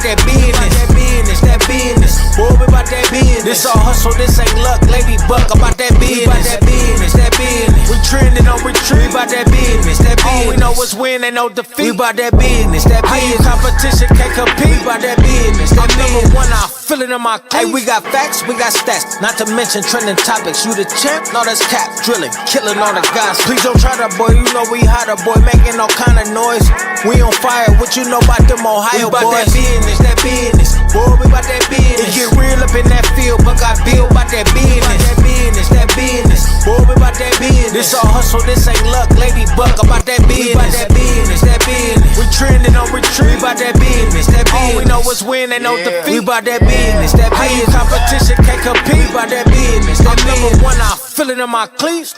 that business, that business. Boy, we about that business. This all hustle, this ain't luck, Lady Buck. About that business, that business, that business. We trending on retreat, about that business, that business. All we know is win, ain't no defeat. We about that business, that business. Competition can't compete, about that business, that business. Number one, I feel it in my cleats. Hey, we got facts, we got stats. Not to mention trending topics. You the champ, no, that's cap. Drilling, killing all the guys. Please don't try that, boy. You know we hotter, boy. Making all kind of noise. We on fire. What you know about them Ohio boys? We about that business, that business. Boy, we about that business. It get real up in that field, but got built about that business. That business, that business. Boy, we about that business. This all hustle, this ain't luck. Lady Buck about that business. We about that business, that business. We trending on retreat, we about that business, that business. All we know is win, ain't no defeat. We about that business, that business. Competition can't compete, we about that business. That number one, I feel it in my cleats.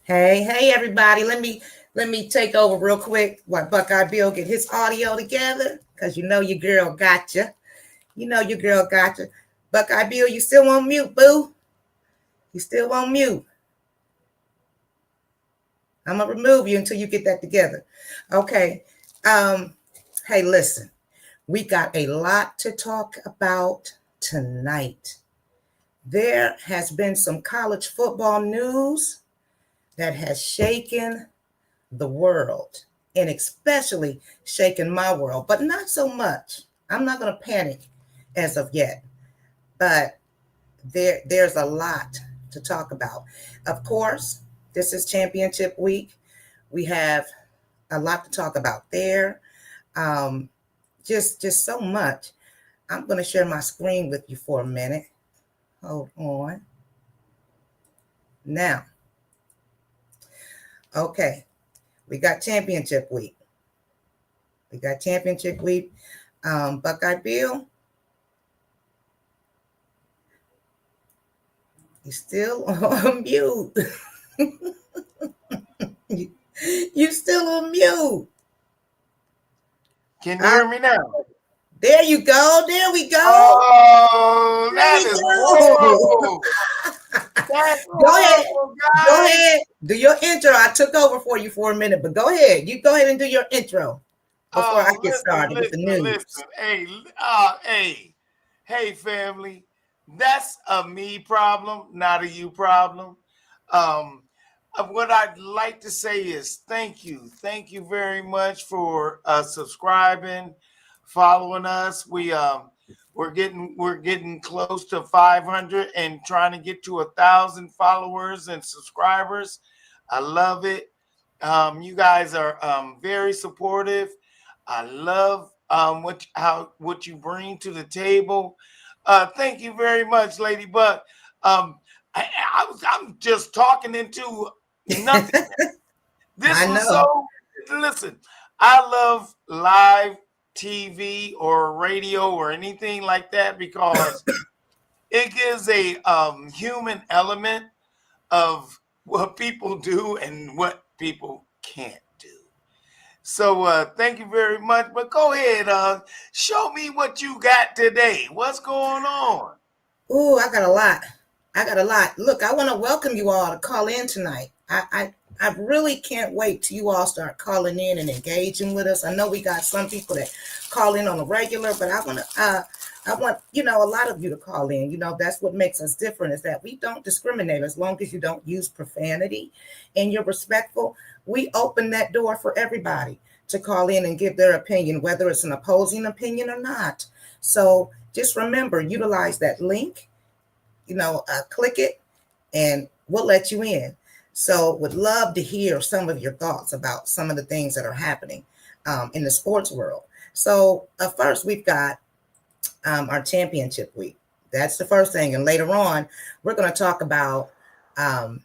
Hey, everybody. Let me take over real quick while Buckeye Bill get his audio together, because you know your girl got you. You know your girl got you. Buckeye Bill, you still on mute, boo? You still on mute? I'm going to remove you until you get that together. Okay. Hey, listen. We got a lot to talk about tonight. There has been some college football news that has shaken the world, and especially shaken my world, but not so much. I'm not going to panic as of yet, but there's a lot to talk about. Of course, this is championship week. We have a lot to talk about there. Just so much. I'm going to share my screen with you for a minute. Hold on. Now, okay, we got championship week. Buckeye Bill, you still on mute. You still on mute. Can you hear me now? There you go. There we go. Oh, that is horrible. Go ahead. Do your intro. I took over for you for a minute, but go ahead. You go ahead and do your intro before I get started with the news. Hey, family. That's a me problem, not a you problem. What I'd like to say is thank you. Thank you very much for subscribing, following us. We're getting close to 500 and trying to get to 1,000 followers and subscribers. I love it. You guys are very supportive. I love what you bring to the table. Thank you very much, Lady Buck. I'm just talking into nothing. Listen, I love live TV or radio or anything like that because it gives a human element of what people do and what people can't do. So thank you very much. But go ahead, show me what you got today. What's going on? Ooh, I got a lot. I got a lot. Look, I want to welcome you all to call in tonight. I really can't wait till you all start calling in and engaging with us. I know we got some people that call in on a regular, but I want a lot of you to call in. That's what makes us different is that we don't discriminate as long as you don't use profanity and you're respectful. We open that door for everybody to call in and give their opinion, whether it's an opposing opinion or not. So just remember, utilize that link, click it and we'll let you in. So would love to hear some of your thoughts about some of the things that are happening in the sports world. So first we've got our championship week. That's the first thing. And later on, we're going to talk about a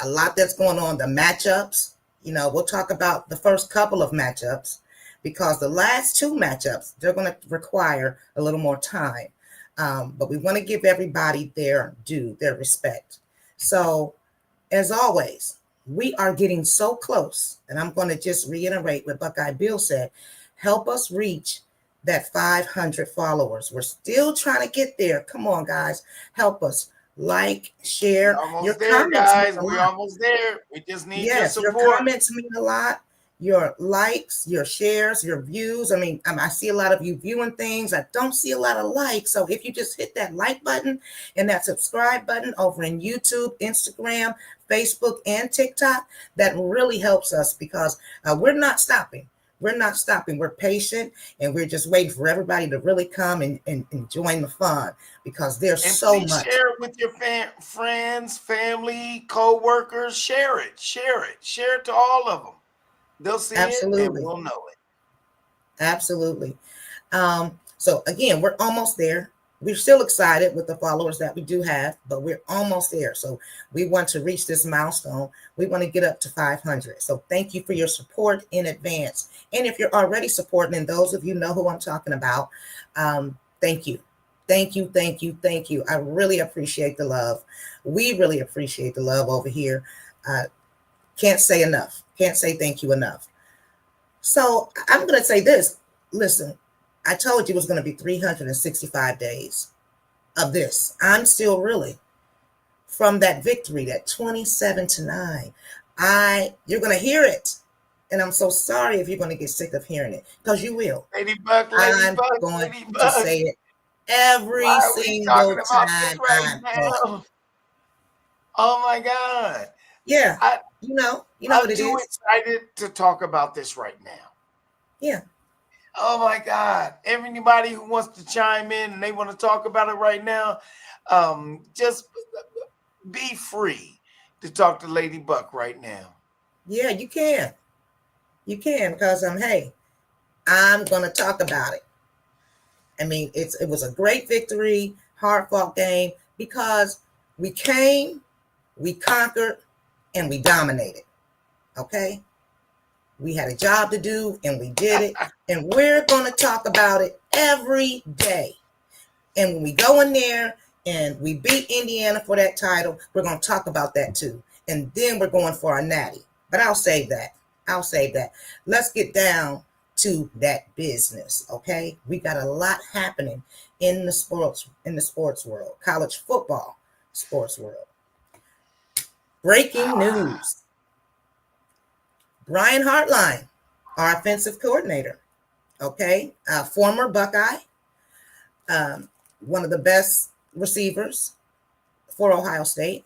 lot that's going on, the matchups. We'll talk about the first couple of matchups because the last two matchups, they're going to require a little more time. But we want to give everybody their due, their respect. So as always, we are getting so close. And I'm going to just reiterate what Buckeye Bill said. Help us reach that 500 followers. We're still trying to get there. Come on, guys. Help us. Like, share. Your there, guys. We're almost there. We just need your support. Your comments mean a lot. Your likes, your shares, your views. I see a lot of you viewing things. I don't see a lot of likes. So if you just hit that like button and that subscribe button over in YouTube, Instagram, Facebook, and TikTok, that really helps us because we're not stopping. We're not stopping. We're patient and we're just waiting for everybody to really come and join the fun because there's so much. Share it with your friends, family, co-workers. Share it to all of them. They'll see it and we'll know it. Absolutely. So again, we're almost there. We're still excited with the followers that we do have, but we're almost there. So we want to reach this milestone. We want to get up to 500. So thank you for your support in advance. And if you're already supporting, and those of you know who I'm talking about, thank you. Thank you, thank you, thank you. I really appreciate the love. We really appreciate the love over here. Can't say enough. Can't say thank you enough. So I'm going to say this. Listen, I told you it was going to be 365 days of this. I'm still really from that victory, that 27-9. You're going to hear it. And I'm so sorry if you're going to get sick of hearing it because you will. Ladybug, I'm going to say it every single time. Oh my God. Yeah. You know what it is. I'm too excited to talk about this right now. Yeah. Oh my God. Everybody who wants to chime in and they want to talk about it right now, just be free to talk to Ladybug right now. Yeah, you can. You can because hey, I'm going to talk about it. It was a great victory, hard-fought game because we came, we conquered, and we dominated. Okay? We had a job to do and we did it. And we're going to talk about it every day. And when we go in there and we beat Indiana for that title, we're going to talk about that too. And then we're going for our natty. But I'll save that. Let's get down to that business. Okay? We got a lot happening in the sports world, college football sports world. Breaking news. Brian Hartline, our offensive coordinator, okay, former Buckeye, one of the best receivers for Ohio State,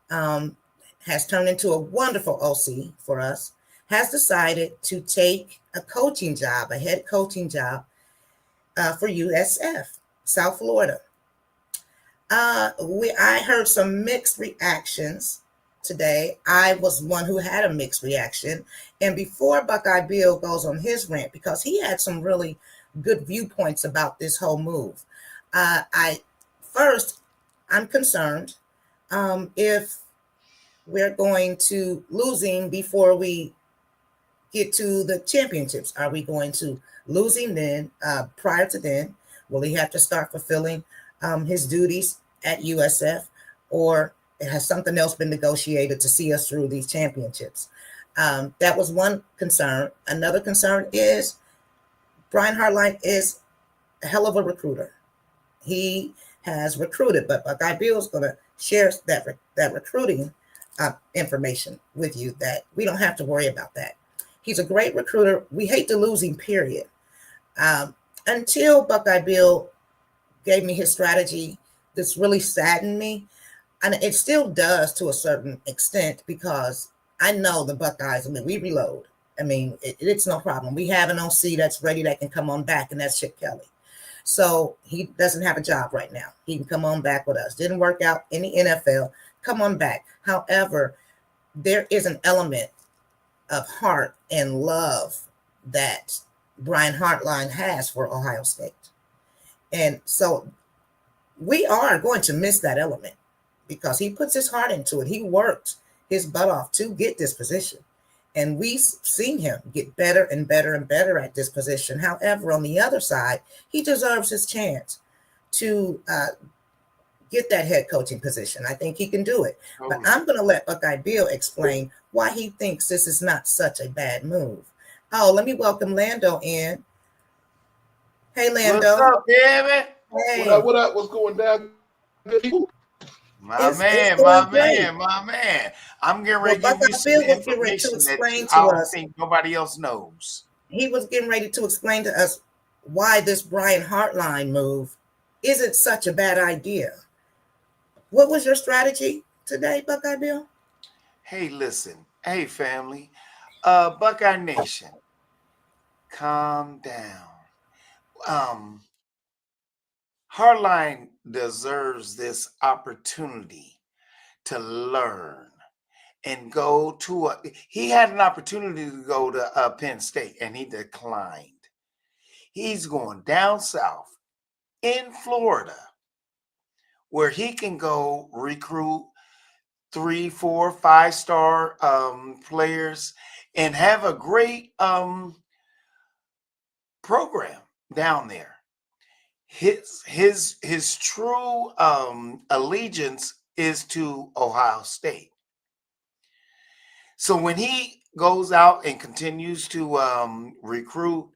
has turned into a wonderful OC for us, has decided to take a head coaching job for USF, South Florida. I heard some mixed reactions today. I was one who had a mixed reaction. And before Buckeye Bill goes on his rant, because he had some really good viewpoints about this whole move, I'm concerned if we're going to losing before we get to the championships? Are we going to lose him then? Prior to then, will he have to start fulfilling his duties at USF, or has something else been negotiated to see us through these championships? That was one concern. Another concern is Brian Hartline is a hell of a recruiter. He has recruited, but Buckeye Bill is going to share that recruiting information with you, that we don't have to worry about that. He's a great recruiter. We hate to lose him, period. Until Buckeye Bill gave me his strategy, this really saddened me. And it still does to a certain extent, because I know the Buckeyes, I mean, we reload. I mean, it's no problem. We have an OC that's ready, that can come on back, and that's Chip Kelly. So he doesn't have a job right now. He can come on back with us. Didn't work out in the NFL. Come on back. However, there is an element of heart and love that Brian Hartline has for Ohio State. And so we are going to miss that element, because he puts his heart into it. He worked his butt off to get this position. And we've seen him get better and better and better at this position. However, on the other side, he deserves his chance to get that head coaching position. I think he can do it. But I'm going to let Buckeye Bill explain why he thinks this is not such a bad move. Oh, let me welcome Lando in. Hey, Lando. What's up, baby? Hey. What up? What's going down? My man. I'm getting ready to give you some information that I don't think nobody else knows. He was getting ready to explain to us why this Brian Hartline move isn't such a bad idea. What was your strategy today, Buckeye Bill? Hey, listen. Hey, family. Buckeye Nation, calm down. Hartline deserves this opportunity to learn and go to he had an opportunity to go to Penn State, and he declined. He's going down south in Florida, where he can go recruit 3, 4, 5-star players and have a great program down there. His true allegiance is to Ohio State. So when he goes out and continues to recruit,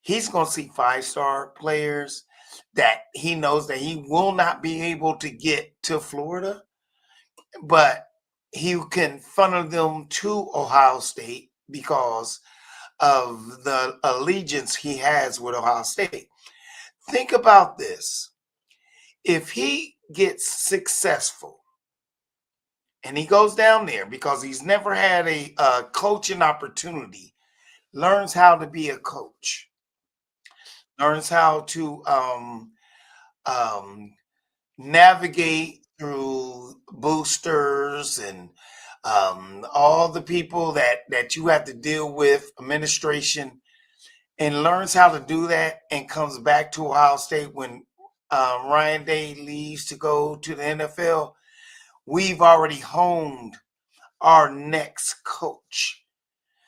he's going to see 5-star players that he knows that he will not be able to get to Florida, but he can funnel them to Ohio State because of the allegiance he has with Ohio State. Think about this. If he gets successful and he goes down there because he's never had a coaching opportunity, learns how to be a coach, learns how to navigate through boosters and all the people that you have to deal with, administration, and learns how to do that, and comes back to Ohio State when Ryan Day leaves to go to the NFL, we've already honed our next coach.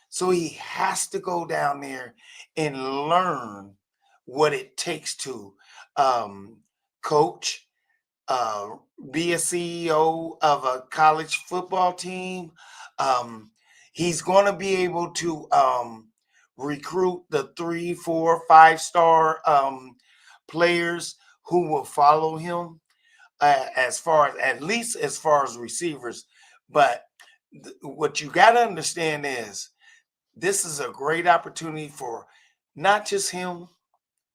So he has to go down there and learn what it takes to coach, be a CEO of a college football team. He's going to be able to recruit the 3, 4, 5-star players who will follow him, at least as far as receivers. But what you got to understand is this is a great opportunity for not just him,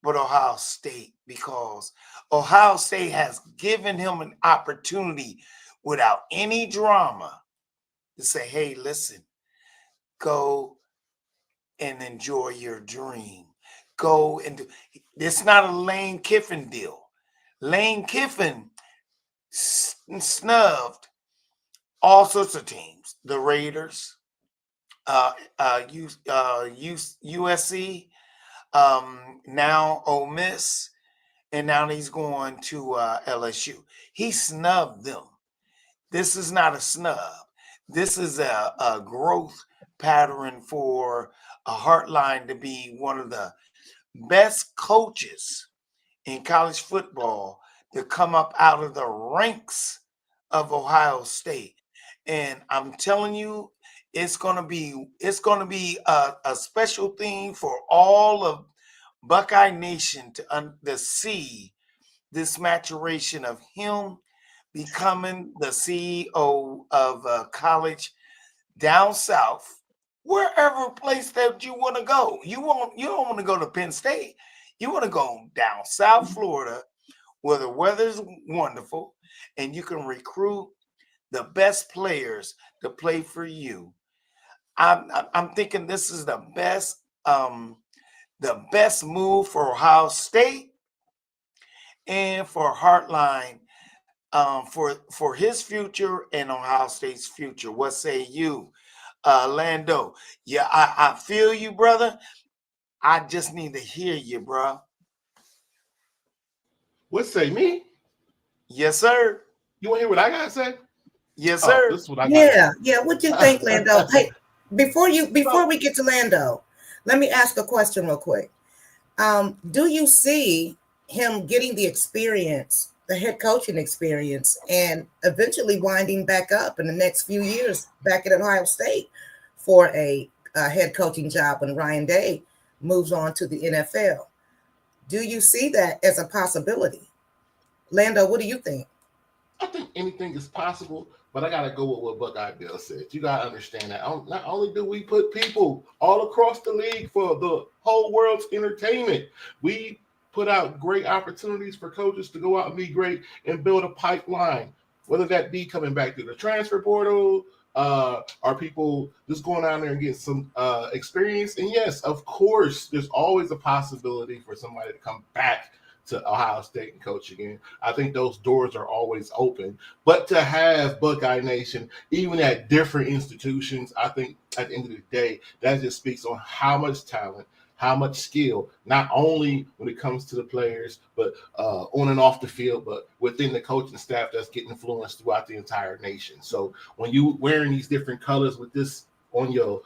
but Ohio State, because Ohio State has given him an opportunity without any drama to say, hey, listen, go and enjoy your dream. Go and do. It's not a Lane Kiffin deal. Lane Kiffin snubbed all sorts of teams. The Raiders, USC, now Ole Miss, and now he's going to LSU. He snubbed them. This is not a snub. This is a growth pattern for a Heartline to be one of the best coaches in college football to come up out of the ranks of Ohio State. And I'm telling you, it's gonna be a special thing for all of Buckeye Nation to see this maturation of him becoming the CEO of a college down south, wherever place that you want to go. You don't want to go to Penn State. You want to go down South Florida where the weather's wonderful and you can recruit the best players to play for you. I'm thinking this is the best move for Ohio State and for Heartline, for his future and Ohio State's future. What say you, Lando? Yeah, I feel you, brother. I just need to hear you, bro. What say me? Yes, sir. You want to hear what I gotta say? Yes, Oh, sir. this is what I got. Yeah. What do you think, Lando? Hey, before we get to Lando, let me ask a question real quick. Do you see him getting the experience, the head coaching experience, and eventually winding back up in the next few years back at Ohio State for a head coaching job when Ryan Day moves on to the NFL? Do you see that as a possibility? Lando, what do you think? I think anything is possible, but I gotta go with what Buckeye Bill said. You gotta understand that not only do we put people all across the league for the whole world's entertainment, we put out great opportunities for coaches to go out and be great and build a pipeline, whether that be coming back to the transfer portal, are people just going out there and getting some experience. And yes, of course, there's always a possibility for somebody to come back to Ohio State and coach again. I think those doors are always open. But to have Buckeye Nation, even at different institutions, I think at the end of the day, that just speaks on how much talent, how much skill, not only when it comes to the players, but on and off the field, but within the coaching staff that's getting influenced throughout the entire nation. So when you wearing these different colors with this on your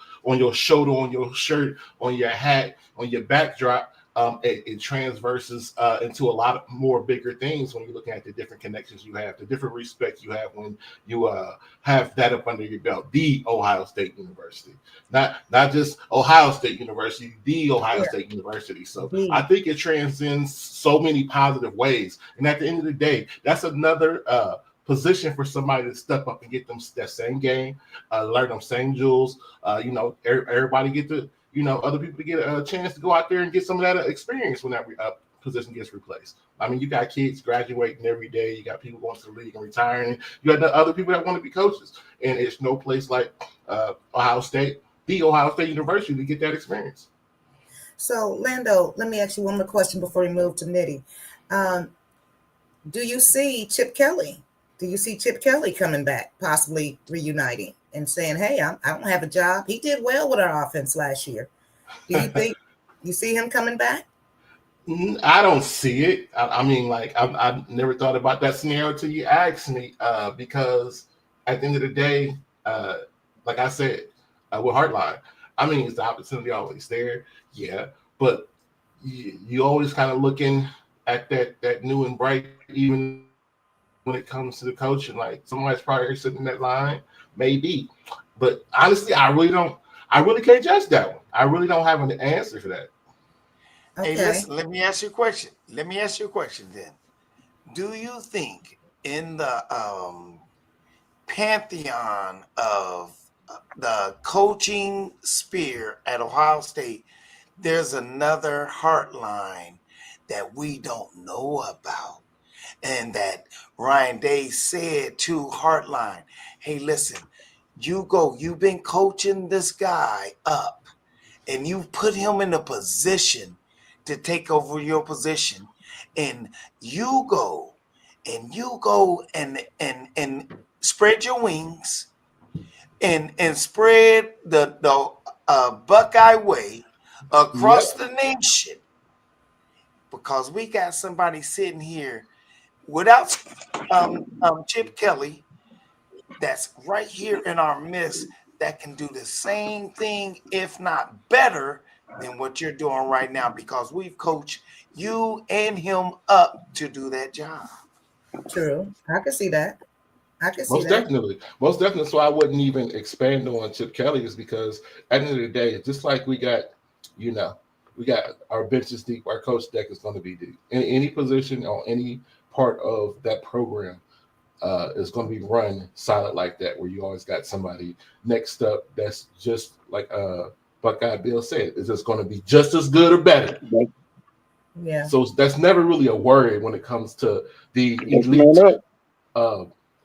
shoulder, on your shirt, on your hat, on your backdrop, it transverses into a lot of more bigger things when you're looking at the different connections you have, the different respect you have when you have that up under your belt. The Ohio State University, not just Ohio State University, the Ohio State University. So I think it transcends so many positive ways. And at the end of the day, that's another position for somebody to step up and get them that same game, learn them same jewels. Everybody get to. Other people to get a chance to go out there and get some of that experience when that position gets replaced. I mean, you got kids graduating every day. You got people going to the league and retiring. You got other people that want to be coaches. And it's no place like Ohio State, the Ohio State University, to get that experience. So, Lando, let me ask you one more question before we move to Nitty. Do you see Chip Kelly? Do you see Chip Kelly coming back, possibly reuniting and saying, hey, I don't have a job? He did well with our offense last year. Do you think you see him coming back? I don't see it. I mean, like, I never thought about that scenario until you asked me, because at the end of the day, like I said, with Heartline, I mean, is the opportunity always there? Yeah. But you always kind of looking at that new and bright, even when it comes to the coaching. Like, somebody's probably sitting in that line, maybe. But honestly, I really can't judge that one. I really don't have an answer for that. Okay. Hey, listen, let me ask you a question. Then. Do you think in the pantheon of the coaching sphere at Ohio State, there's another Heartline that we don't know about? And that Ryan Day said to Heartline, hey, listen, you've been coaching this guy up and you've put him in a position to take over your position. And you go and spread your wings and spread the Buckeye way across the nation, because we got somebody sitting here without Chip Kelly that's right here in our midst that can do the same thing, if not better, than what you're doing right now, because we've coached you and him up to do that job. True. I can see that. I can see Most that. definitely. Most definitely. So I wouldn't even expand on Chip Kelly, is because at the end of the day, just like we got, you know, we got our benches deep, our coach deck is going to be deep. In any position on any part of that program is going to be run solid like that, where you always got somebody next up that's just like Buckeye Bill said, is just going to be just as good or better. Yeah. So that's never really a worry when it comes to the elite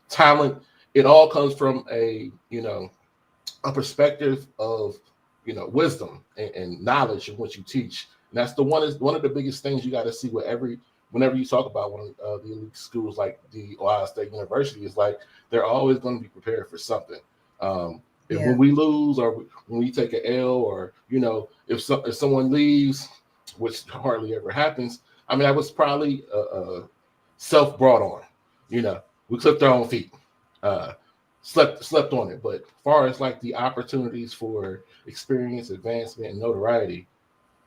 talent. It all comes from a perspective of wisdom and knowledge of what you teach. And that's one of the biggest things you got to see with whenever you talk about one of the elite schools like the Ohio State University, is like they're always going to be prepared for something. When we lose, or when we take an L, or if someone leaves, which hardly ever happens. I mean, that was probably self-brought on. We clipped our own feet, slept on it. But as far as like the opportunities for experience, advancement, and notoriety,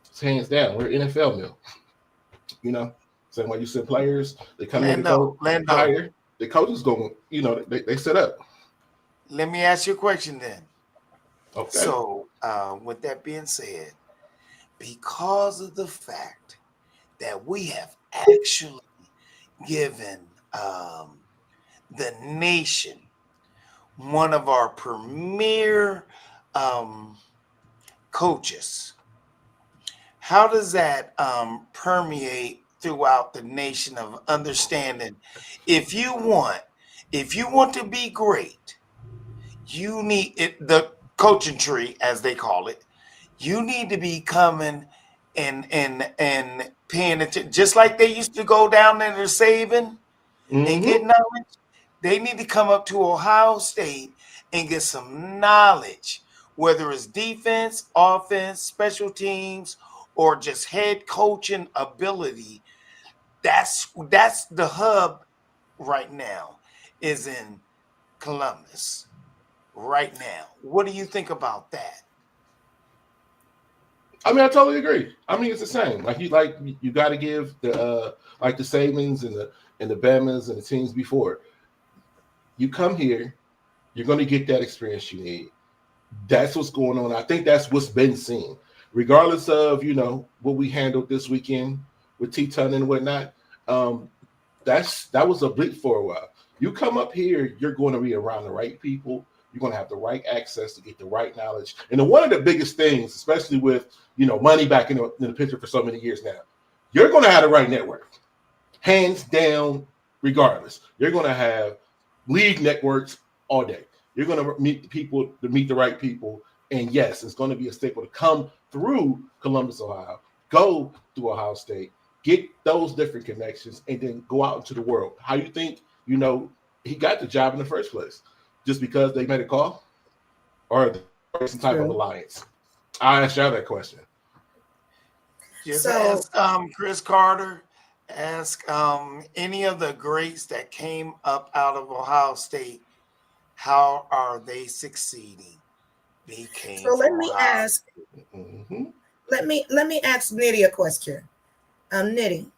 it's hands down. We're NFL mill. Same way you said players, they come in to go higher. The coaches go, they set up. Let me ask you a question then. Okay. So, with that being said, because of the fact that we have actually given the nation one of our premier coaches, how does that permeate throughout the nation of understanding? If you want to be great, you need the coaching tree, as they call it. You need to be coming and paying attention, just like they used to go down there to saving and get knowledge. They need to come up to Ohio State and get some knowledge, whether it's defense, offense, special teams, or just head coaching ability. That's the hub right now, is in Columbus right now. What do you think about that? I mean, I totally agree. I mean, it's the same. You got to give the the Sabans and the Bamas and the teams before. You come here, you're going to get that experience you need. That's what's going on. I think that's what's been seen, regardless of what we handled this weekend with Teton and whatnot. That was a blip for a while. You come up here, you're going to be around the right people. You're going to have the right access to get the right knowledge. And one of the biggest things, especially with money back in the picture for so many years now, you're going to have the right network, hands down. Regardless, you're going to have league networks all day. You're going to meet the right people. And yes, it's going to be a staple to come through Columbus, Ohio, go through Ohio State, get those different connections, and then go out into the world. How you think he got the job in the first place? Just because they made a call, or some type of alliance? I asked y'all that question. Just ask Chris Carter. Ask any of the greats that came up out of Ohio State. How are they succeeding? They came. So let me ask. Let me ask Nitty a question. Nitty,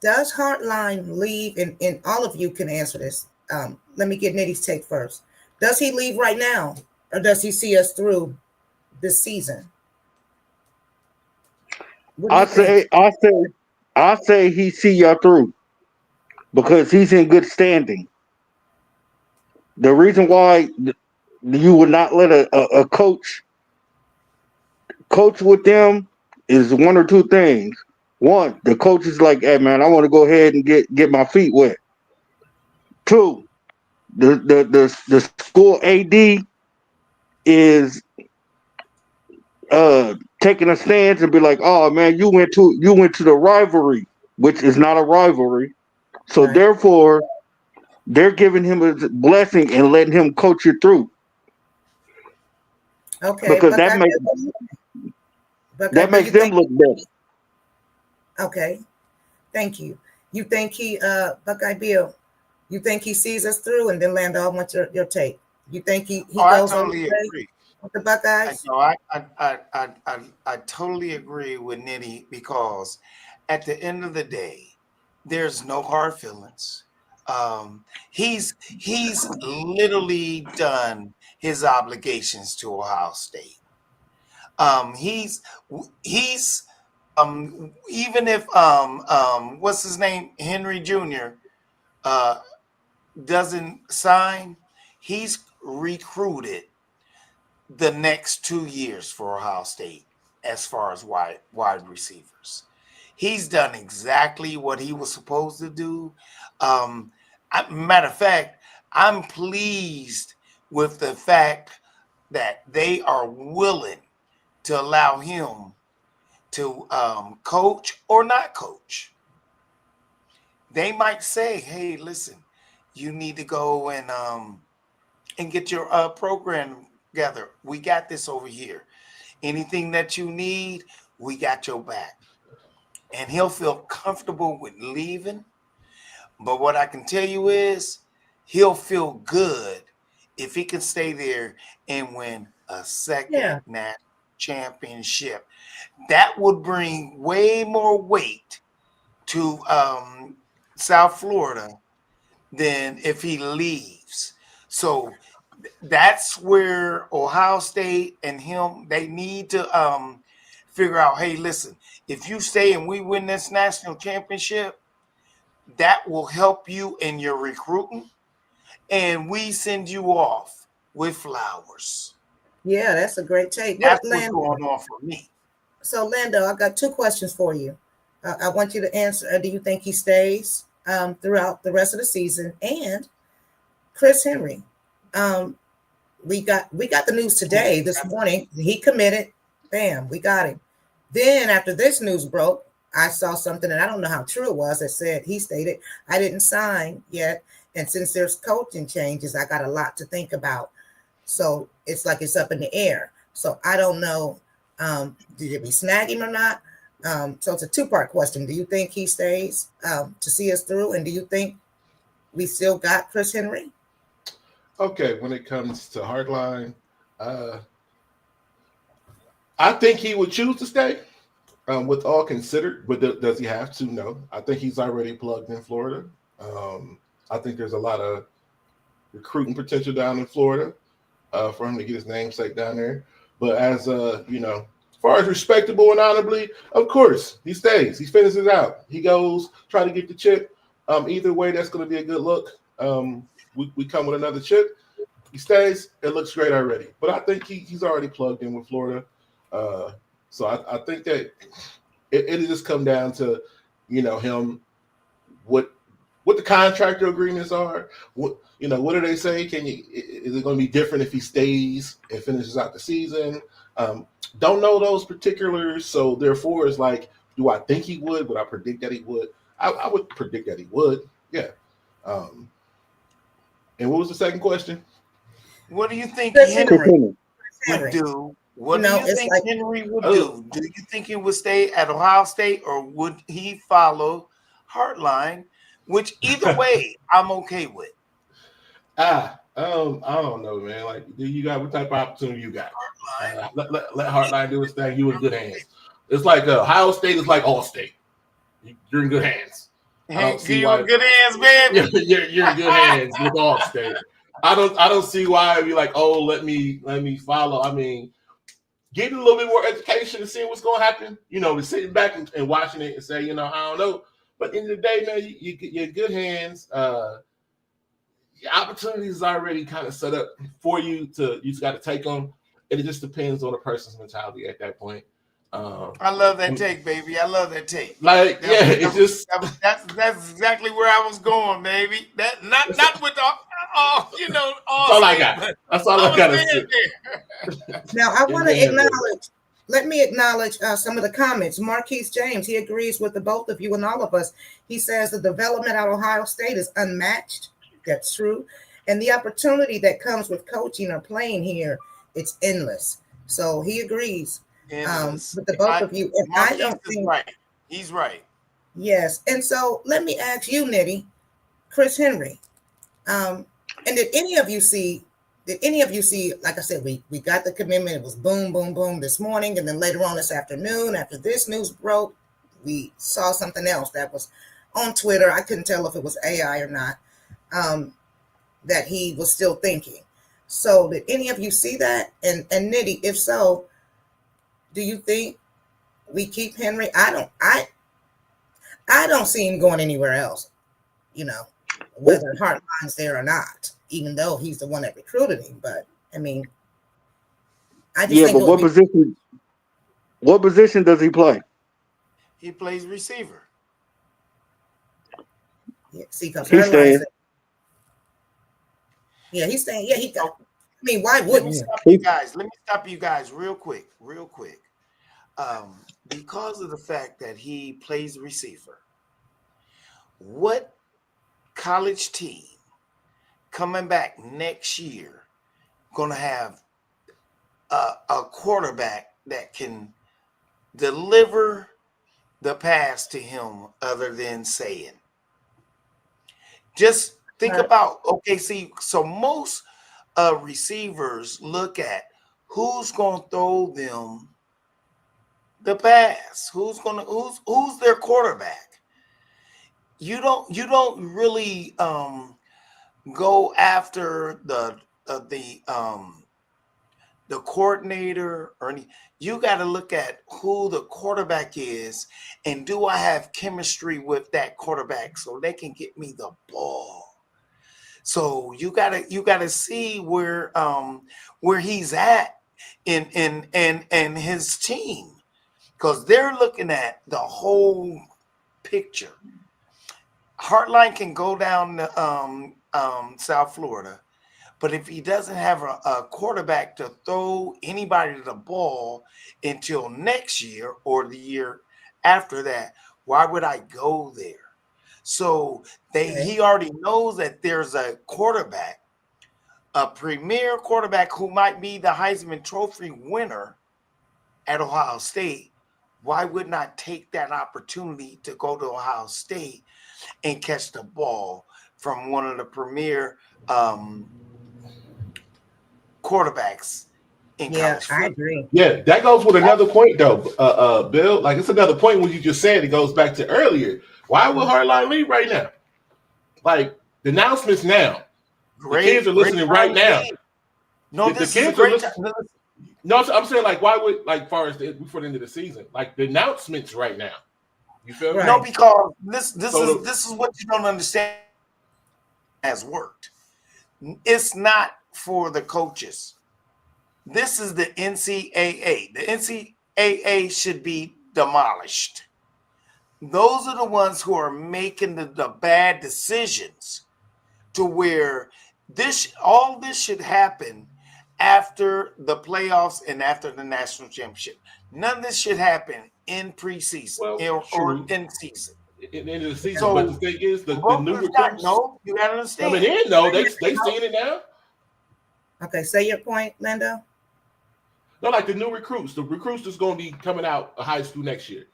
does Hartline leave? And all of you can answer this. Let me get Nitty's take first. Does he leave right now, or does he see us through this season? I say he see y'all through, because he's in good standing. The reason why you would not let a coach with them is one or two things. One, the coach is like, "Hey man, I want to go ahead and get my feet wet." Two, the school AD is taking a stance and be like, "Oh man, you went to the rivalry," which is not a rivalry. So therefore, they're giving him a blessing and letting him coach you through. Okay, because that makes them look better. Okay, thank you. You think he, Buckeye Bill? You think he sees us through? And then Landau, what's your take? You think he Oh, I goes on totally to stay agree. with the Buckeyes? I totally agree with Nitty because at the end of the day, there's no hard feelings. He's literally done his obligations to Ohio State. He's even if what's his name, Henry Jr. Doesn't sign, he's recruited the next 2 years for Ohio State as far as wide receivers. He's done exactly what he was supposed to do. Matter of fact, I'm pleased with the fact that they are willing to allow him to coach or not coach. They might say, "Hey, listen, you need to go and get your program together. We got this over here. Anything that you need, we got your back." And he'll feel comfortable with leaving. But what I can tell you is he'll feel good if he can stay there and win a second Yeah. national championship. That would bring way more weight to South Florida than if he leaves. So that's where Ohio State and him, they need to figure out, hey, listen, if you stay and we win this national championship, that will help you in your recruiting, and we send you off with flowers. Yeah, that's a great take. That's what's going on for me. So, Lando, I got 2 questions for you. I want you to answer. Do you think he stays throughout the rest of the season? And Chris Henry, we got the news today, this morning. He committed. Bam, we got him. Then after this news broke, I saw something, and I don't know how true it was, that said he stated, "I didn't sign yet, and since there's coaching changes, I got a lot to think about." So it's like it's up in the air. So I don't know, did we snag him or not? So it's a 2-part question. Do you think he stays to see us through? And do you think we still got Chris Henry? Okay, when it comes to Hardline, I think he would choose to stay. With all considered, but does he have to? No. I think he's already plugged in Florida. I think there's a lot of recruiting potential down in Florida for him to get his namesake down there. But as as far as respectable and honorably, of course, he stays. He finishes out. He goes, try to get the chip. Either way, that's going to be a good look. We come with another chip. He stays. It looks great already. But I think he's already plugged in with Florida. So I think that it'll just come down to, him, what the contractor agreements are. What do they say? Is it going to be different if he stays and finishes out the season? Don't know those particulars. So therefore, it's like, do I think he would? Would I predict that he would? I would predict that he would. Yeah. And what was the second question? What do you think Chris Henry Henry. would do? What You know, do you it's think like- Henry would do? Do you think he would stay at Ohio State, or would he follow Heartline? Which either way, I'm okay with. I don't know, man. Like, you got what type of opportunity you got? Let Heartline do his thing. You in good hands. It's like Ohio State is like Allstate. You're in good hands. I don't see why. Good hands, man. You're in good hands with Allstate. I don't see why it'd be like, oh, let me follow. I mean, getting a little bit more education and seeing what's going to happen. Sitting back and watching it and say, I don't know. But at the end of the day, man, you're in good hands. Your opportunities is already kind of set up for you you just got to take them. And it just depends on the person's mentality at that point. I love that take, baby. I love that take. Like, that's exactly where I was going, baby. That not with all that's all I got. That's all I got to say. Now, I want to acknowledge, let me acknowledge some of the comments. Marquise James, he agrees with the both of you and all of us. He says the development at Ohio State is unmatched. That's true. And the opportunity that comes with coaching or playing here, it's endless. So he agrees with the both of you. And I don't think right. He's right. Yes. And so let me ask you, Nitty, Chris Henry. And did any of you see did any of you see, like I said, we got the commitment. It was boom, boom, boom this morning. And then later on this afternoon, after this news broke, we saw something else that was on Twitter. I couldn't tell if it was AI or not, that he was still thinking. So did any of you see that? And Nitty, if so, do you think we keep Henry? I don't see him going anywhere else, whether Hartline's there or not, even though he's the one that recruited him. But I mean, I just think. But what position does he play? He plays receiver. Yeah, see, because He's staying. Yeah, he's staying. Yeah, I mean, why Let me wouldn't you? stop you guys real quick. Because of the fact that he plays receiver, what college team coming back next year going to have a quarterback that can deliver the pass to him other than saying? Just think about, so most receivers look at who's going to throw them the pass, who's their quarterback. You don't really go after the coordinator or any. You got to look at who the quarterback is, and do I have chemistry with that quarterback so they can get me the ball. So you gotta see where he's at in his team, because they're looking at the whole picture. Hartline can go down to South Florida, but if he doesn't have a quarterback to throw anybody the ball until next year or the year after that, why would I go there? So he already knows that there's a quarterback, a premier quarterback who might be the Heisman Trophy winner at Ohio State. Why wouldn't I take that opportunity to go to Ohio State and catch the ball from one of the premier quarterbacks in college football? I agree. Yeah, that goes with another point, though, Bill. Like, it's another point when you just said it goes back to earlier. Why would Hartline leave right now? Like, the announcements now. The kids are listening right now. No, this is a great time. No, I'm saying, like, why would, like, far as before the end of the season, like, the announcements right now. You feel me? No, because this is what you don't understand has worked. It's not for the coaches. This is the NCAA. The NCAA should be demolished. Those are the ones who are making the bad decisions, to where all this should happen after the playoffs and after the national championship. None of this should happen in preseason or in season. In the end of the season, but the thing is, the new recruits. No, you gotta understand. Coming in, though, they seeing it now. Okay, say your point, Lindo. No, like the new recruits. The recruits that's going to be coming out of high school next year.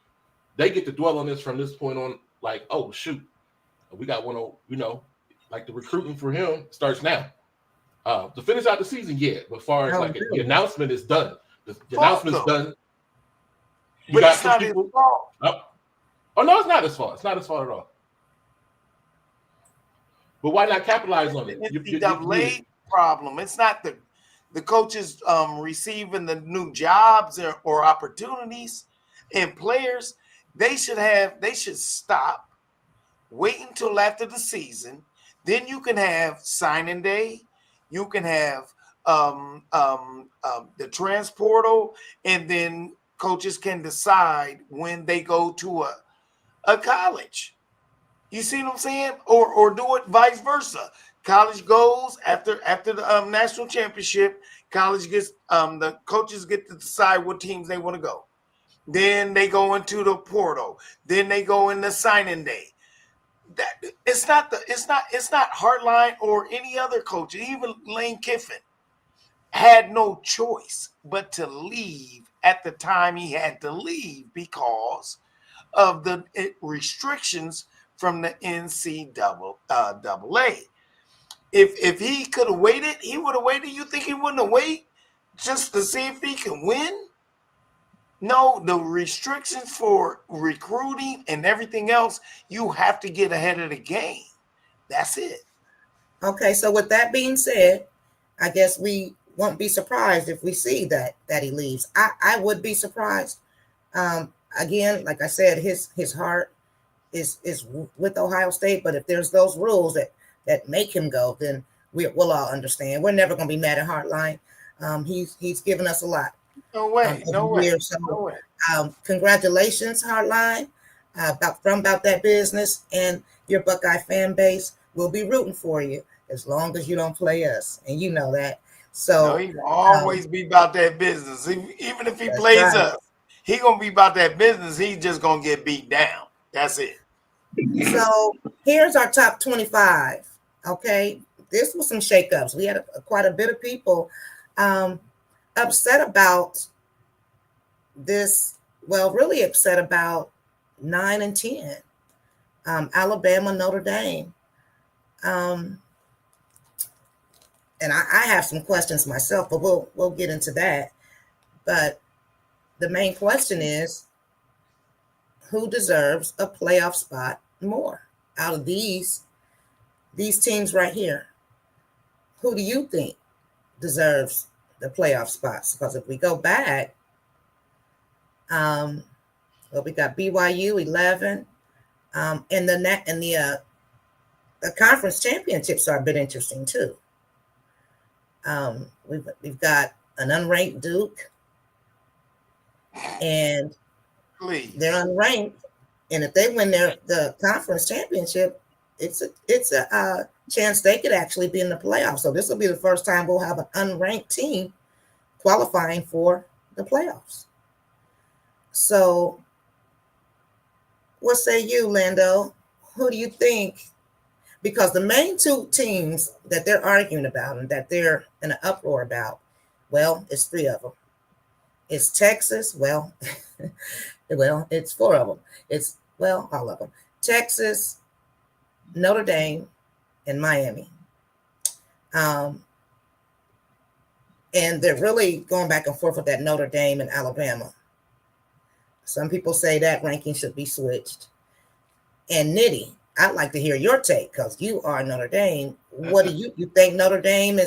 They get to dwell on this from this point on, like, oh, shoot. We got one, like the recruiting for him starts now. To finish out the season, yeah. But as far as the announcement is done. The announcement's done. But it's not his fault. Oh, no, it's not his fault. It's not his fault at all. But why not capitalize on it? It's the NCAA problem. It's not the coaches receiving the new jobs or opportunities, and players. They should stop, wait until after the season. Then you can have signing day. You can have the transportal, and then coaches can decide when they go to a college. You see what I'm saying? Or do it vice versa. College goes after the national championship. College gets the coaches get to decide what teams they want to go. Then they go into the portal. Then they go in the signing day. It's not Hartline or any other coach. Even Lane Kiffin had no choice but to leave at the time he had to leave because of the restrictions from the NCAA. If he could have waited, he would have waited. You think he wouldn't have waited just to see if he can win? No, the restrictions for recruiting and everything else, you have to get ahead of the game. That's it. Okay, so with that being said, I guess we won't be surprised if we see that he leaves. I would be surprised. Again, like I said, his heart is with Ohio State, but if there's those rules that make him go, then we'll all understand. We're never going to be mad at Heartline. He's given us a lot. No way. No way. So, no way. Congratulations, Heartline, about that business, and your Buckeye fan base will be rooting for you as long as you don't play us, and you know that. So No, he will always be about that business. Even if he plays right. us, he gonna be about that business. He's just gonna get beat down. That's it. So here's our top 25. Okay, this was some shakeups. We had quite a bit of people upset about this. Well, really upset about 9 and 10. Alabama, Notre Dame. And I have some questions myself, but we'll get into that. But the main question is, who deserves a playoff spot more out of these teams right here? Who do you think deserves the playoff spots? Because if we go back, well, we got BYU 11, and the conference championships are a bit interesting too. We've got an unranked Duke, and they're unranked, and if they win the conference championship, it's a chance they could actually be in the playoffs. So this will be the first time we'll have an unranked team qualifying for the playoffs. So what say you, Lando? Who do you think? Because the main two teams that they're arguing about and that they're in an uproar about, well, it's 3 of them. It's Texas. Well, it's 4 of them. It's, well, all of them. Texas, Notre Dame, and Miami. And they're really going back and forth with that Notre Dame and Alabama. Some people say that ranking should be switched. And Nitty, I'd like to hear your take because you are Notre Dame. What do you think Notre Dame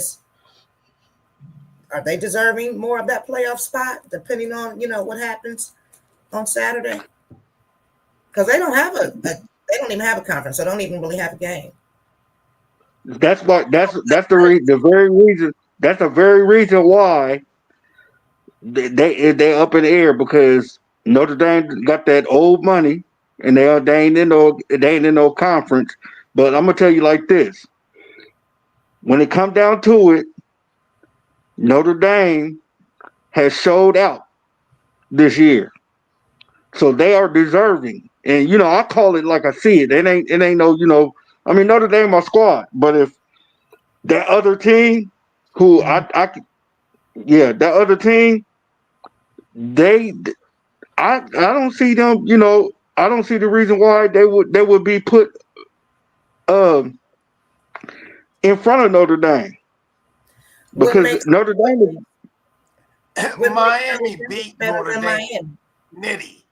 are they deserving more of that playoff spot depending on, what happens on Saturday? Because they don't even have a conference. So they don't even really have a game. That's the very reason why they up in the air, because Notre Dame got that old money and they ain't in no conference. But I'm gonna tell you like this: when it come down to it, Notre Dame has showed out this year, so they are deserving. And I call it like I see it. It ain't no I mean, Notre Dame my squad, but if that other team, who that other team, I don't see them. I don't see the reason why they would be put in front of Notre Dame, because Notre Dame Miami beat Notre Dame. Nitty.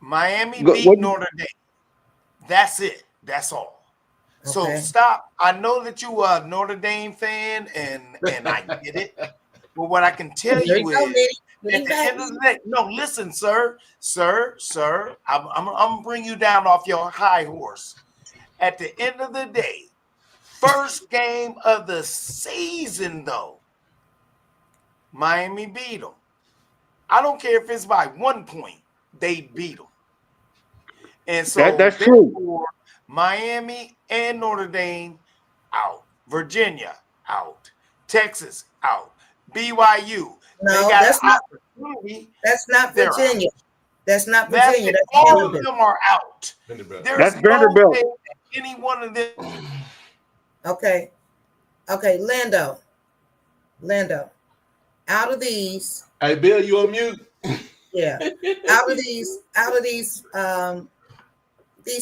Miami beat Notre Dame. That's it. That's all. So stop. I know that you are a Notre Dame fan, and I get it. But what I can tell you is, at the end of the day, no, listen, sir, I'm gonna bring you down off your high horse. At the end of the day, first game of the season, though, Miami beat them. I don't care if it's by 1 point, they beat them. And so that's true. Miami and Notre Dame out. Virginia out. Texas out. BYU. No, that's not Virginia. That's not Virginia. That's all of them are out. That's Vanderbilt. Any one of them. Okay, Lando. Out of these. Hey, Bill, you on mute? Yeah. Out of these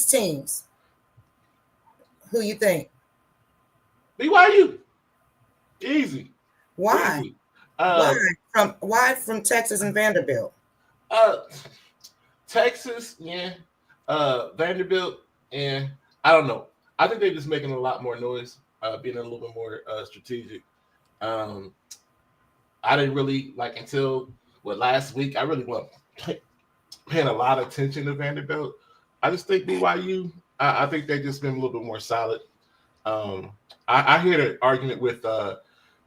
teams, who you think? BYU. Easy. Why? Easy. Why from Texas and Vanderbilt? Texas, yeah. Vanderbilt, and I don't know. I think they're just making a lot more noise, being a little bit more strategic. I didn't really like until last week. I really wasn't paying a lot of attention to Vanderbilt. I just think BYU. I think they just been a little bit more solid. I hear the argument with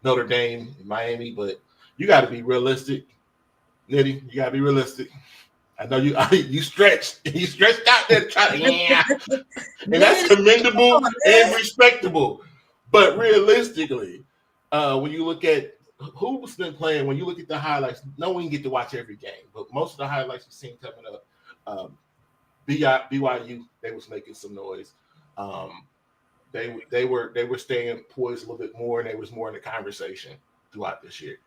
Notre Dame, Miami, but you got to be realistic, Nitty. You got to be realistic. I know you stretched out there to try to, and that's commendable and respectable. But realistically, when you look at who's been playing, when you look at the highlights, no one can get to watch every game, but most of the highlights you've seen coming up, BYU, they was making some noise. They were staying poised a little bit more, and they was more in the conversation throughout this year.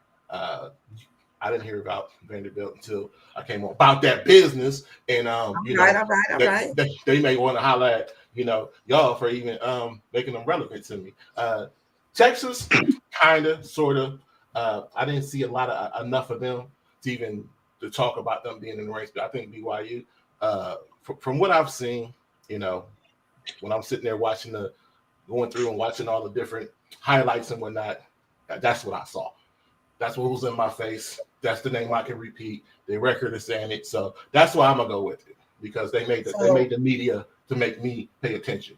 I didn't hear about Vanderbilt until I came on about that business, and all right. They may want to holler at y'all for even making them relevant to me. Texas, kind of, sort of. I didn't see enough of them to talk about them being in the race, but I think BYU, from what I've seen, when I'm sitting there going through and watching all the different highlights and whatnot, that's what I saw. That's what was in my face. That's the name I can repeat. The record is saying it, so that's why I'm gonna go with it, because they made the media to make me pay attention.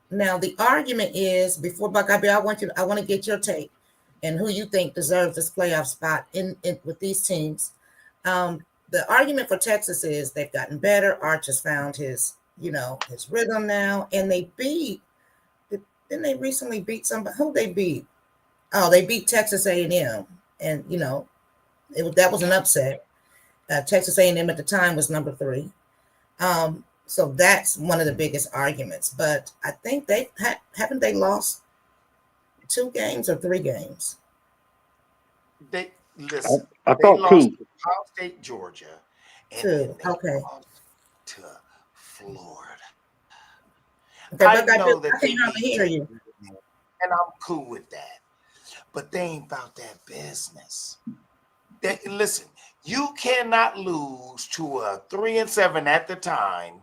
Now the argument is, before Buckeye, I want to get your take and who you think deserves this playoff spot in with these teams. The argument for Texas is they've gotten better. Arch has found his rhythm now, and they beat. Didn't they recently beat somebody? Who they beat? Oh, they beat Texas A&M, and that was an upset. Texas A&M at the time was number 3. So that's one of the biggest arguments. But I think haven't they lost 2 games or 3 games? They listen. I they thought lost 2. to Ohio State, Georgia, and 2. then they Okay. lost to Florida. Okay, I but know that I can hardly hear you. and I'm cool with that. But they ain't about that business. Listen, you cannot lose to a 3-7 at the time,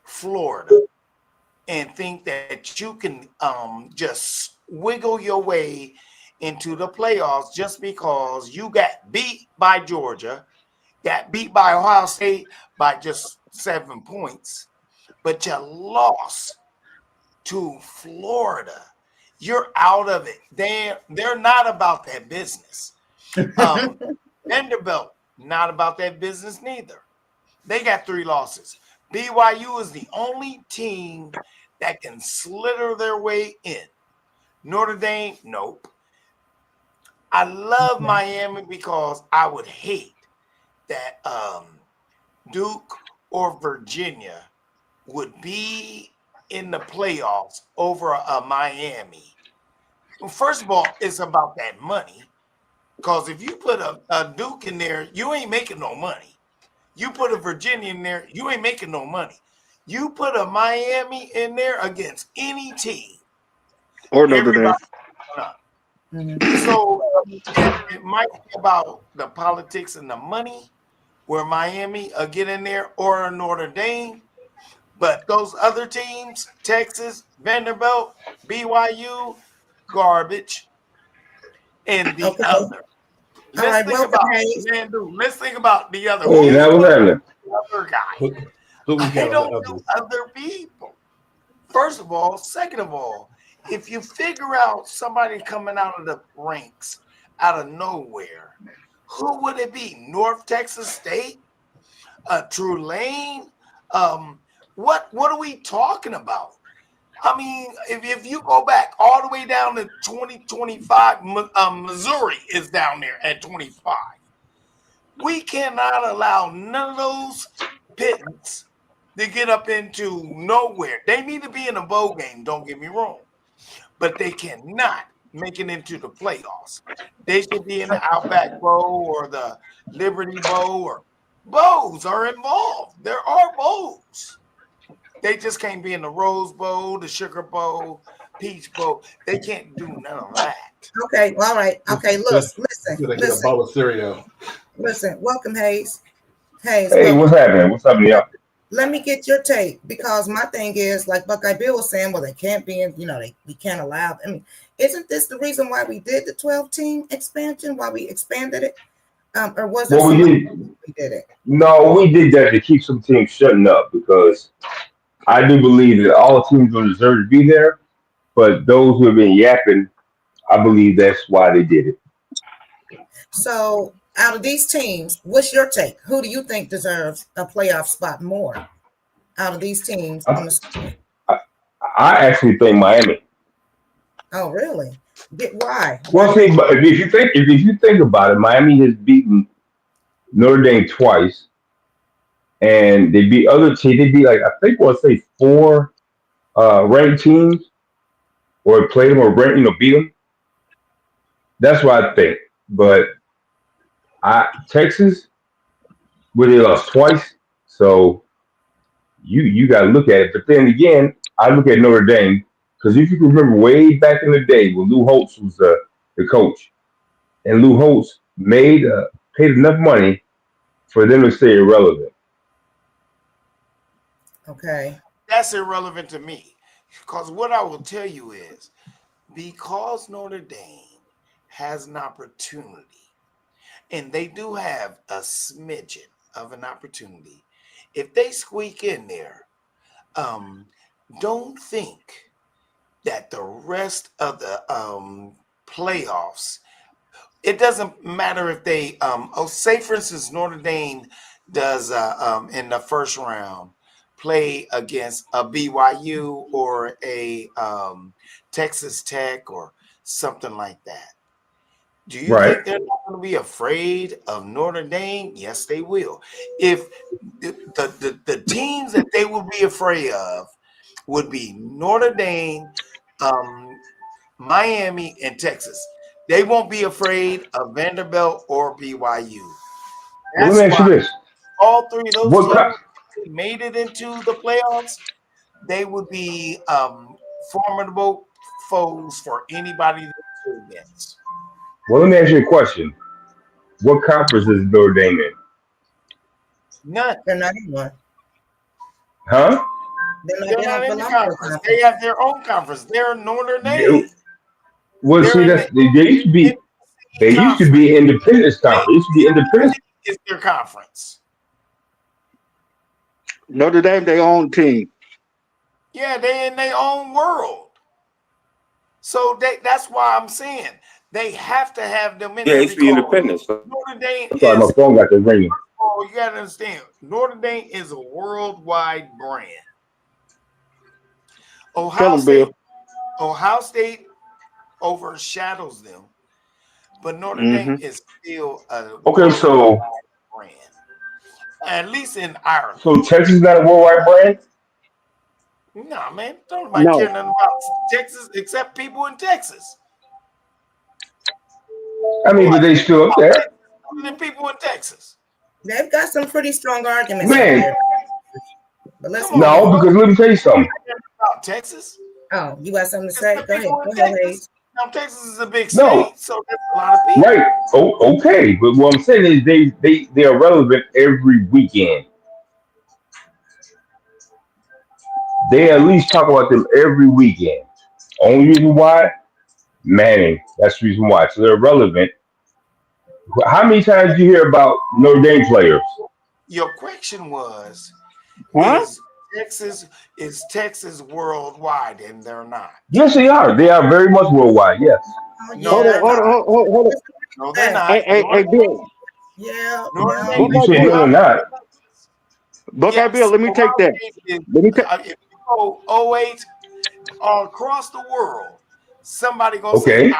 Florida, and think that you can just wiggle your way into the playoffs just because you got beat by Georgia, got beat by Ohio State by just 7 points, but you lost to Florida. You're out of it. They're not about that business. Vanderbilt, not about that business neither. They got 3 losses. BYU is the only team that can slither their way in. Notre Dame, nope. I love Miami because I would hate that Duke or Virginia would be in the playoffs over a Miami. Well, first of all, it's about that money. Because if you put a Duke in there, you ain't making no money. You put a Virginia in there, you ain't making no money. You put a Miami in there against any team, Or Notre Dame. Mhm. So it might be about the politics and the money where Miami get in there or a Notre Dame. But those other teams, Texas, Vanderbilt, BYU, garbage. And the other. Let's think about the other. Hey, that was happening. Other guy. I don't do other people. First of all, second of all, if you figure out somebody coming out of the ranks out of nowhere, who would it be? North Texas State? Tulane? What are we talking about? I mean, if you go back all the way down to 2025, Missouri is down there at 25. We cannot allow none of those pittance to get up into nowhere. They need to be in a bowl game, don't get me wrong. But they cannot make it into the playoffs. They should be in the Outback Bowl or the Liberty Bowl, or bowls are involved. There are bowls. They just can't be in the Rose Bowl, the Sugar Bowl, Peach Bowl. They can't do none of that. Okay, all right. Okay, look, listen. bowl of cereal. Listen, welcome, Hayes. Hayes, Hey, welcome. what's happening? What's up, y'all? Let me get your take, because my thing is, like Buckeye Bill was saying, well, they can't be in, we can't allow. I mean, isn't this the reason why we did the 12-team expansion? Why we expanded it? Or was there Well, we did it? No, we did that to keep some teams shutting up because I do believe that all teams don't deserve to be there, but those who have been yapping, I believe that's why they did it. So, out of these teams, what's your take? Who do you think deserves a playoff spot more out of these teams? I actually think Miami. Oh, really? Why? Well, see, but if you think about it, Miami has beaten Notre Dame twice, and they beat other teams. They beat I think we'll say 4 ranked teams, or played them or beat them. That's what I think. But Texas, where they lost twice, so you got to look at it. But then again, I look at Notre Dame because if you can remember way back in the day when Lou Holtz was the coach, and Lou Holtz paid enough money for them to stay irrelevant. Okay. That's irrelevant to me, because what I will tell you is, because Notre Dame has an opportunity, and they do have a smidgen of an opportunity, if they squeak in there, don't think that the rest of the playoffs, it doesn't matter if they say for instance Notre Dame does in the first round play against a BYU or a Texas Tech or something like that. Do you think they're not going to be afraid of Notre Dame? Yes, they will. If the teams that they will be afraid of would be Notre Dame, Miami, and Texas. They won't be afraid of Vanderbilt or BYU. Let me ask you this: all 3 of those teams made it into the playoffs, they would be formidable foes for anybody to go against. Well, let me ask you a question. What conference is Notre Dame in? None. They're not in one. Huh? They're not in the conference. They have their own conference. They're Notre Dame. Well, see, they used to be. They used to be Independence Conference. It used to be Independence. It's their conference. Notre Dame, their own team. Yeah, they in their own world. So that's why I'm saying they have to have them in there. Yeah, it's the Independence. Notre Dame Sorry, my phone got the ringing. Oh, you gotta understand, Notre Dame is a worldwide brand. Ohio State overshadows them, but Notre Dame is still a so brand. At least in Ireland. So Texas is not a worldwide brand? Nah, man. Don't nobody care nothing about Texas except people in Texas. I mean, but they still up there. The people in Texas. They've got some pretty strong arguments. Man. But let's because let me tell you something. About Texas? Oh, you got something to say? Go ahead. Go ahead, Hayes. Now, Texas is a big state, so that's a lot of people. Right. Oh, okay. But what I'm saying is they are relevant every weekend. They at least talk about them every weekend. Only reason why? Manning. That's the reason why. So they're relevant. How many times do you hear about Notre Dame players? Your question was, is Texas worldwide? And they're not. Yes, they are. They are very much worldwide. Yes. No, Hold on. No, they're not. Hey, Bill. Yeah. You say no, they're not. Buckeye Bill, let me take that. If you go 08 all across the world, somebody gonna say,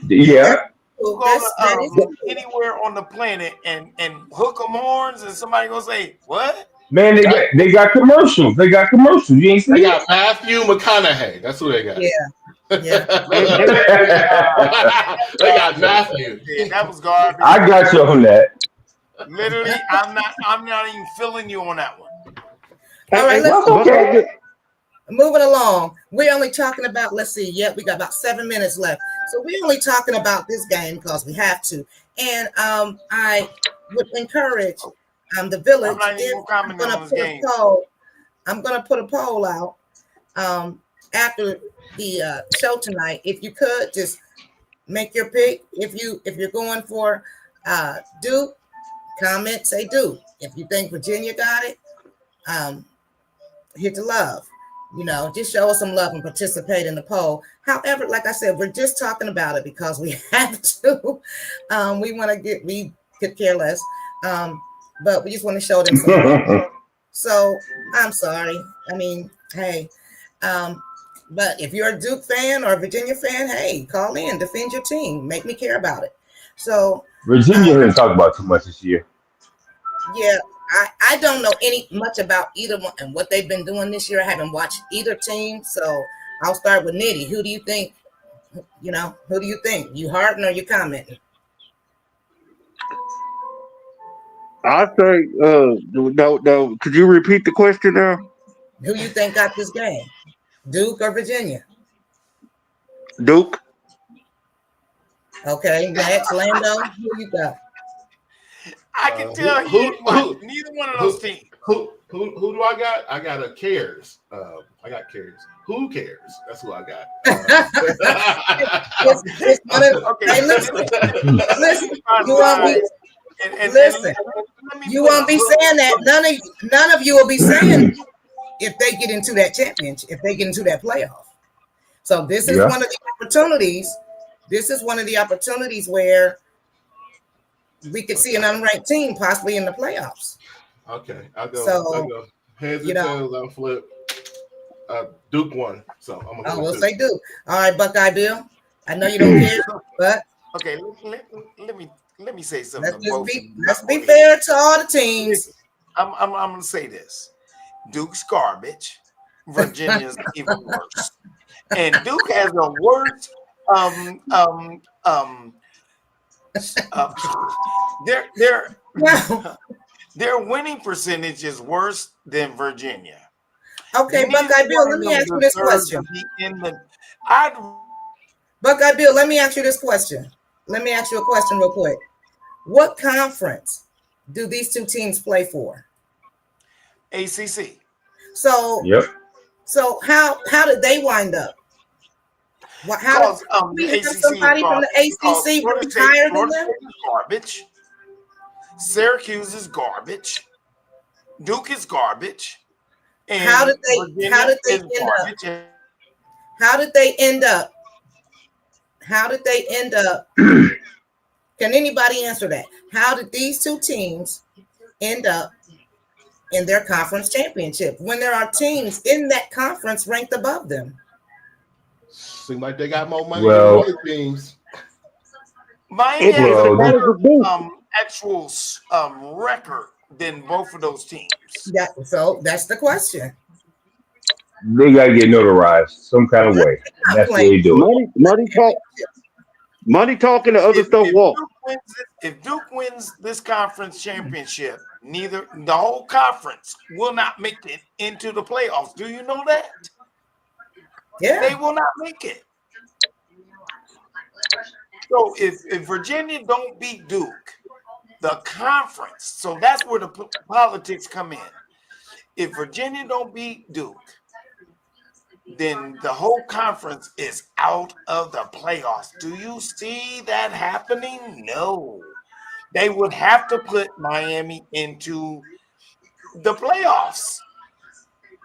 yeah. Go to anywhere on the planet and hook 'em horns, and somebody gonna say, "What?" Man, they got commercials. They got commercials. You ain't seen They got Matthew McConaughey. That's who they got. Yeah. They got Matthew. Yeah, that was garbage. I got you on that. Literally, I'm not even feeling you on that one. All right, let's okay. moving along. We're only talking about, let's see, yep, we got about 7 minutes left. So we're only talking about this game because we have to. And I would encourage the village. I'm not even commenting on this game. I'm gonna put a poll out after the show tonight. If you could just make your pick. If you're going for Duke, comment, say Duke. If you think Virginia got it, hit the love. You know, just show us some love and participate in the poll. However, like I said, we're just talking about it because we have to. We could care less. But we just want to show them some love. So I'm sorry. I mean, hey, but if you're a Duke fan or a Virginia fan, hey, call in, defend your team, make me care about it. So Virginia didn't talk about too much this year. Yeah, I don't know much about either one and what they've been doing this year. I haven't watched either team, so I'll start with Nitty. Who do you think? You know, who do you think? You Harden or you commenting? I say, no. Could you repeat the question now? Who you think got this game? Duke or Virginia? Duke. Okay, next, Lando. Who you got? I can tell neither one of those teams. Who do I got? I got a Cares. I got Cares. Who cares? That's who I got. Hey, listen. You won't be saying that. None of you will be saying if they get into that championship, if they get into that playoff. So this is one of the opportunities. This is one of the opportunities where we could see an unranked team possibly in the playoffs. Okay, I'll go. Heads and tails, I'll flip. Duke won, so I'm gonna. We'll say Duke. All right, Buckeye Bill. I know you don't care, but okay. Let me say something. Let's be fair to all the teams. I'm gonna say this: Duke's garbage. Virginia's even worse, and Duke has the worst. Their winning percentage is worse than Virginia. Okay, Buckeye Bill, let me ask you this question. Buckeye Bill, let me ask you this question. Let me ask you a question real quick. What conference do these two teams play for? ACC. So, So how did they wind up? How did we have somebody from the ACC who's higher than them? Garbage. Syracuse is garbage. Duke is garbage. And how did they end up? Can anybody answer that? How did these two teams end up in their conference championship when there are teams in that conference ranked above them? Seems like they got more money than other teams. Miami has a better actual record than both of those teams. So that's the question. They gotta get notarized some kind of way. And that's what they do. Money talking to other stuff. If Duke wins this conference championship, the whole conference will not make it into the playoffs. Do you know that? Yeah, they will not make it. So if Virginia don't beat Duke, the conference, so that's where the politics come in. If Virginia don't beat Duke, then the whole conference is out of the playoffs. Do you see that happening? No. They would have to put Miami into the playoffs.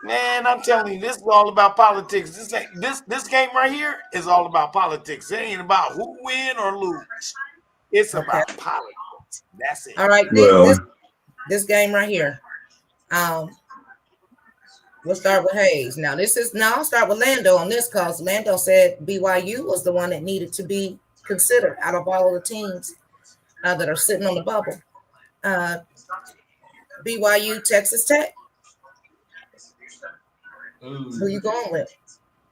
Man, I'm telling you, this is all about politics. This game right here is all about politics. It ain't about who win or lose. It's about politics. That's it. All right, this game right here. We'll start with Hayes. Now I'll start with Lando on this because Lando said BYU was the one that needed to be considered out of all of the teams that are sitting on the bubble. BYU, Texas Tech. Who you going with?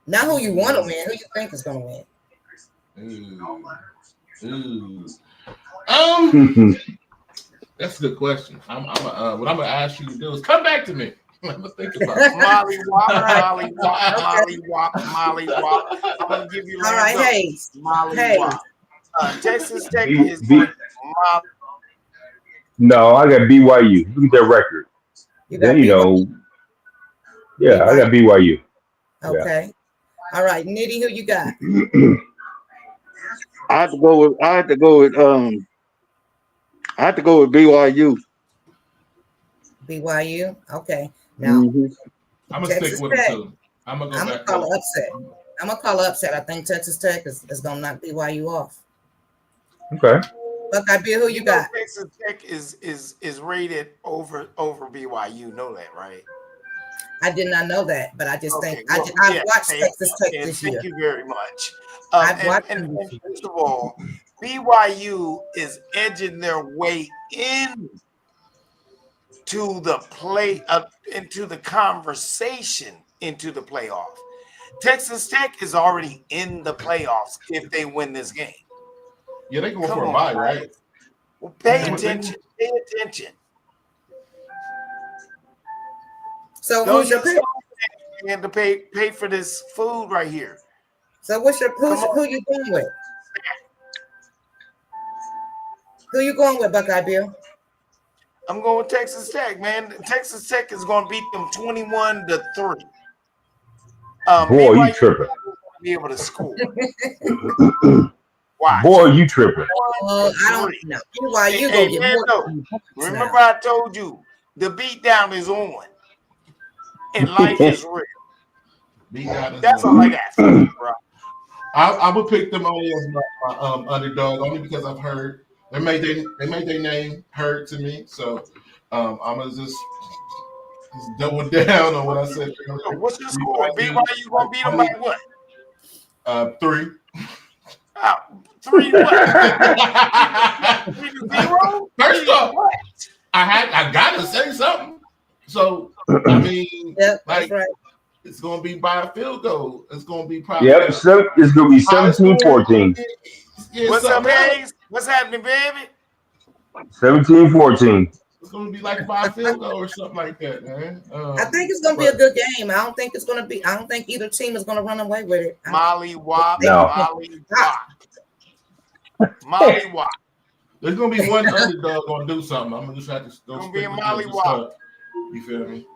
Not who you want to win. Who you think is going to win? That's a good question. What I'm gonna ask you to do is come back to me. Let me think about it. Molly Wop, right. Molly Wop, Molly Wop, Molly Wop. I'm gonna give you All right, Lando. Hayes. Molly Hayes. Wop. Texas Tech B- is B- going Molly. No, I got BYU. Look at their record. You got Then, you know, yeah, I got BYU. Okay. All right, Nitty, who you got? I have to go with BYU. BYU. Okay. Now Mhm. I'm gonna Texas stick with Tech. it too. I'm gonna go I'm back. gonna call it upset. I'm gonna call it upset. I think Texas Tech is gonna knock BYU off. Okay. Buckeye Bill, who you know got? Texas Tech is rated over BYU. Know that, right? I did not know that, but I just Okay, think well, I've yeah, watched and- Texas Tech and this thank year. you very much. I've watched And them this year. first of all, BYU is edging their way in to the into the conversation into the playoff. Texas Tech is already in the playoffs if they win this game. Yeah, they going Come for a on, bye, guys. right? Well, pay Yeah. attention. Pay attention. So Don't who's your use pick? and to pay for this food right here. So who you going with? Who you going with, Buckeye Bill? I'm going with Texas Tech, man. Texas Tech is going to beat them 21-3. Boy, you BYU tripping. be able to score. Watch. Boy, you tripping. I don't know. BYU gonna get more. Remember, I told you the beatdown is on, and life is real. That's all I got, for you, bro. I would pick them only as my underdog, only because I've heard they made their name heard to me. So I'm gonna just double down on what I said. So what's your score? BYU gonna beat them by what? 3. 3 what? 3-0? First off, I gotta say something. So I mean, Yep, like that's right. it's gonna be by a field goal. It's gonna be probably Yep, it's going to be 17-14. Yeah, What's up, something else. Hayes? What's happening, baby? 17-14. It's gonna be like by a field goal or something like that, man. I think it's gonna be a good game. I don't think either team is gonna run away with it. Molly Wop. No. Molly Wop. Molly Wop. There's gonna be one underdog gonna do something. I'm gonna just have to go. Gonna be a stick with Molly this Wop. stuff. You feel me?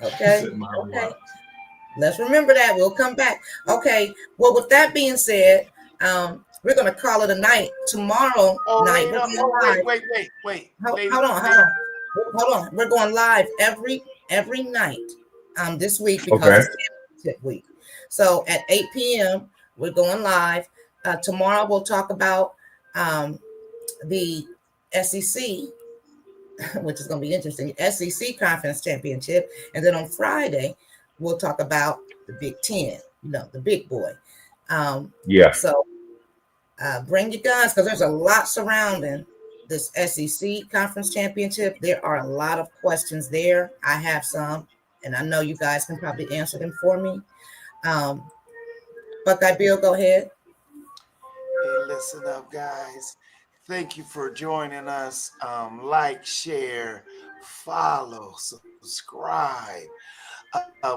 Okay. He said Molly Okay. Wop. Let's remember that. We'll come back. Okay. Well, with that being said, we're gonna call it a night. Tomorrow night. We're going live. Wait. Hold on. We're going live every night this week because Okay. it's championship week. So at 8 p.m. we're going live. Tomorrow we'll talk about the SEC, which is going to be interesting. SEC Conference Championship, and then on Friday we'll talk about the Big Ten. The big boy. Yeah. So bring your guns because there's a lot surrounding this SEC Conference Championship. There are a lot of questions there. I have some, and I know you guys can probably answer them for me. Buckeye Bill, go ahead. Hey, listen up, guys. Thank you for joining us. Like, share, follow, subscribe.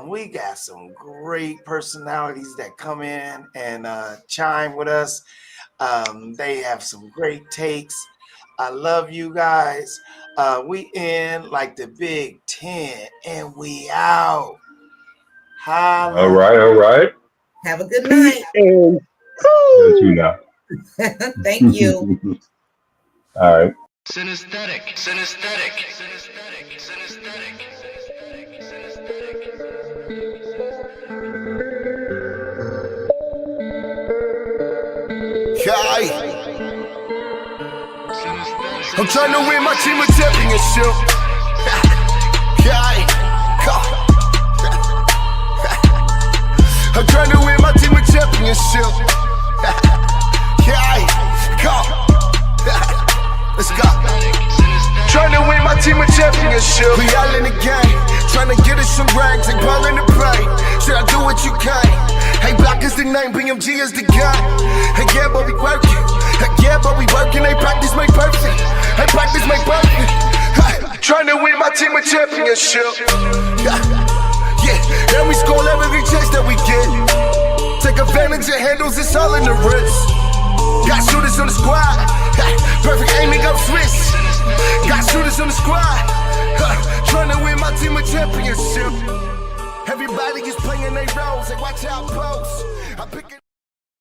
We got some great personalities that come in and chime with us. They have some great takes. I love you guys. We in like the Big Ten, and we out. Holla. All right. Have a good night. You too now. Thank you. All right. Synesthetic. I'm trying to win my team a championship. I'm trying to win my team a championship. Let's go. Trying to win my team a championship. We all in the game, trying to get us some ranks. They ballin' the pay. Should I do what you can? Hey, Block is the name, BMG is the guy. Hey, yeah, but we working. Hey, yeah, but we working. They practice make perfect. Hey, practice make perfect. Trying to win my team a championship. intelligent handles, it's all in the wrist. Got shooters on the squad. Perfect aiming up switch. Got shooters on the squad. Trying to win my team a championship. Everybody is playing their roles. They watch out, pose. I pick it.